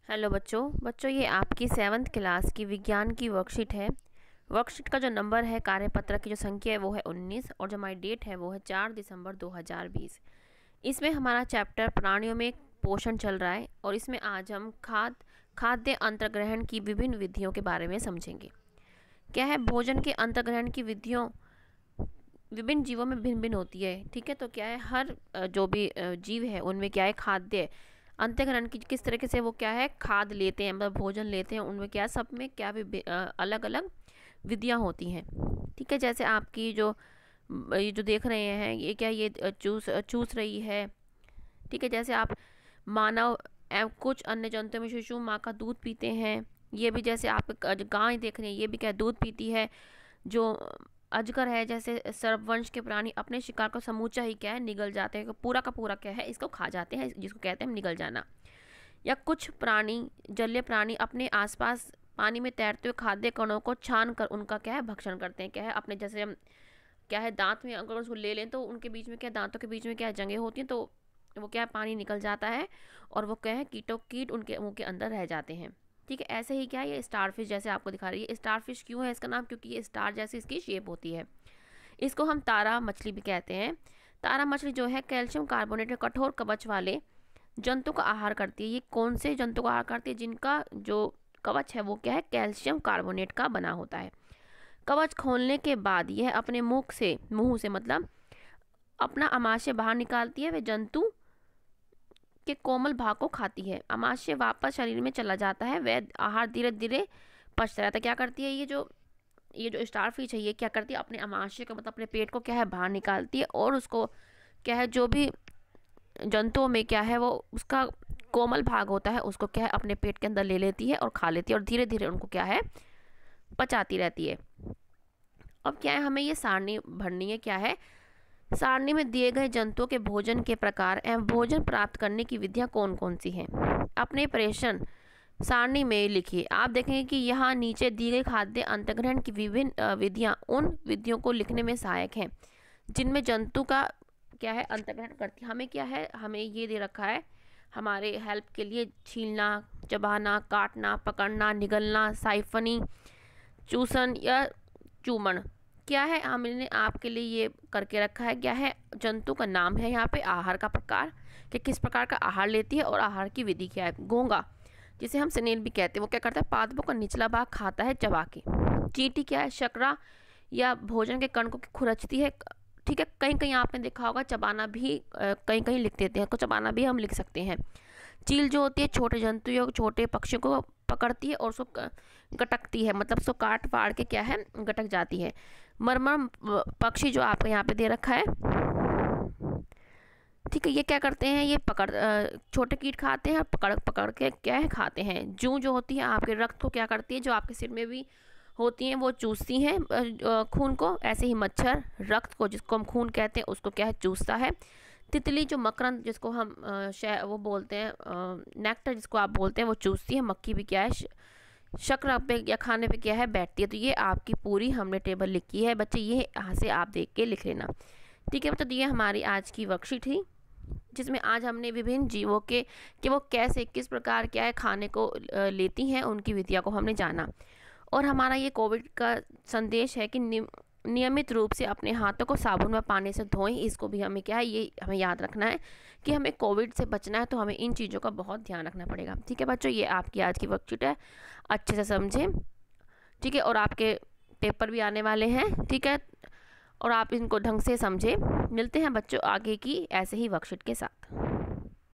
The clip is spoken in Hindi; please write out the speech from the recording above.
हेलो बच्चों ये आपकी 7th क्लास की विज्ञान की वर्कशीट है। वर्कशीट का जो नंबर है, कार्यपत्र की जो संख्या है वो है 19 और जो हमारी डेट है वो है 4 दिसंबर 2020। इसमें हमारा चैप्टर प्राणियों में पोषण चल रहा है और इसमें आज हम खाद्य अंतर्ग्रहण की विभिन्न विधियों के बारे में समझेंगे। क्या है, भोजन के अंतर्ग्रहण की विधियों विभिन्न जीवों में भिन्न भिन्न होती है। ठीक है, तो क्या है, हर जो भी जीव है उनमें क्या है, खाद्य अंतःकरण की किस तरीके से वो क्या है खाद लेते हैं, मतलब भोजन लेते हैं, उनमें क्या सब में क्या भी अलग अलग विधियां होती हैं। ठीक है, जैसे आपकी जो ये जो देख रहे हैं ये क्या, ये चूस रही है। ठीक है, जैसे आप मानव एवं कुछ अन्य जंतुओं में शिशु माँ का दूध पीते हैं। ये भी जैसे आप गाय देख रहे हैं, ये भी क्या दूध पीती है। जो अजगर है, जैसे सर्पवंश के प्राणी अपने शिकार को समूचा ही क्या है निगल जाते हैं, पूरा का पूरा क्या है इसको खा जाते हैं, जिसको कहते हैं निगल जाना। या कुछ प्राणी, जलीय प्राणी अपने आसपास पानी में तैरते हुए खाद्य कणों को छान कर उनका क्या है भक्षण करते हैं। क्या है, अपने जैसे हम क्या है दांत में अगर उसको ले लें तो उनके बीच में क्या, दांतों के बीच में क्या जंगें होती हैं, तो वो क्या है पानी निकल जाता है और वो क्या है कीट उनके मुंह के अंदर रह जाते हैं। ठीक है, ऐसे ही क्या है ये स्टारफिश जैसे आपको दिखा रही है। स्टारफिश क्यों है इसका नाम, क्योंकि ये स्टार जैसी इसकी शेप होती है। इसको हम तारा मछली भी कहते हैं। तारा मछली जो है कैल्शियम कार्बोनेट कठोर कवच वाले जंतु का आहार करती है। ये कौन से जंतु का आहार करती है, जिनका जो कवच है वो क्या है कैल्शियम कार्बोनेट का बना होता है। कवच खोलने के बाद यह अपने मुंह से मतलब अपना अमाशय बाहर निकालती है। वे जंतु के कोमल भाग को खाती है। अमाशय वापस शरीर में चला जाता है। वह आहार धीरे धीरे पचता रहता है। क्या करती है ये जो स्टारफिश है, ये क्या करती है अपने अमाशय को मतलब अपने पेट को क्या है बाहर निकालती है और उसको क्या है जो भी जंतुओं में क्या है वो उसका कोमल भाग होता है उसको क्या है अपने पेट के अंदर ले लेती है और खा लेती है और धीरे धीरे उनको क्या है पचाती रहती है। अब क्या है, हमें ये सारणी भरनी है। क्या है, सारणी में दिए गए जंतुओं के भोजन के प्रकार एवं भोजन प्राप्त करने की विधियां कौन कौन सी हैं, अपने प्रेषण सारणी में लिखिए। आप देखेंगे कि यहाँ नीचे दी गई खाद्य अंतर्ग्रहण की विभिन्न विधियां उन विधियों को लिखने में सहायक हैं जिनमें जंतु का क्या है अंतर्ग्रहण करती है। हमें क्या है, हमें ये दे रखा है हमारे हेल्प के लिए, छीलना, चबाना, काटना, पकड़ना, निगलना, साइफनी, चूसन या चूमन। क्या है, हमने आपके लिए ये करके रखा है। क्या है, जंतु का नाम है, यहाँ पे आहार का प्रकार कि किस प्रकार का आहार लेती है और आहार की विधि क्या है। घोंगा जिसे हम स्नेल भी कहते हैं, वो क्या करता है पादपों का निचला भाग खाता है चबा के। चींटी क्या है, शकरा या भोजन के कण को खुरचती है। ठीक है, कहीं कहीं आपने देखा होगा चबाना भी कहीं कहीं लिख देते हैं, तो चबाना भी हम लिख सकते हैं। चील जो होती है छोटे जंतु या छोटे पक्षियों को पकड़ती है और उसको गटकती है, मतलब उसको काट फाड़ के क्या है गटक जाती है। मरमर पक्षी जो आपको यहाँ पे दे रखा है, ठीक है, ये क्या करते हैं, ये छोटे कीट खाते हैं और पकड़ पकड़ के क्या है खाते हैं। जूं जो होती है आपके रक्त को क्या करती है, जो आपके सिर में भी होती हैं वो चूसती हैं खून को। ऐसे ही मच्छर रक्त को, जिसको हम खून कहते हैं, उसको क्या है चूसता है। तितली जो मकरंद जिसको हम वो बोलते हैं नेक्टर जिसको आप बोलते हैं, वो चूसती है। मक्खी भी क्या है शक्कर पे या खाने पे क्या है बैठती है। तो ये आपकी पूरी हमने टेबल लिखी है बच्चे, ये यहाँ से आप देख के लिख लेना। ठीक है बच्चों, तो ये हमारी आज की वर्कशीट थी जिसमें आज हमने विभिन्न जीवों के कि वो कैसे किस प्रकार क्या है खाने को लेती हैं, उनकी विधियों को हमने जाना। और हमारा ये कोविड का संदेश है कि नियमित रूप से अपने हाथों को साबुन व पानी से धोएं। इसको भी हमें क्या है ये हमें याद रखना है कि हमें कोविड से बचना है, तो हमें इन चीज़ों का बहुत ध्यान रखना पड़ेगा। ठीक है बच्चों, ये आपकी आज की वर्कशीट है, अच्छे से समझें। ठीक है, और आपके पेपर भी आने वाले हैं। ठीक है, और आप इनको ढंग से समझें। मिलते हैं बच्चों आगे की ऐसे ही वर्कशीट के साथ।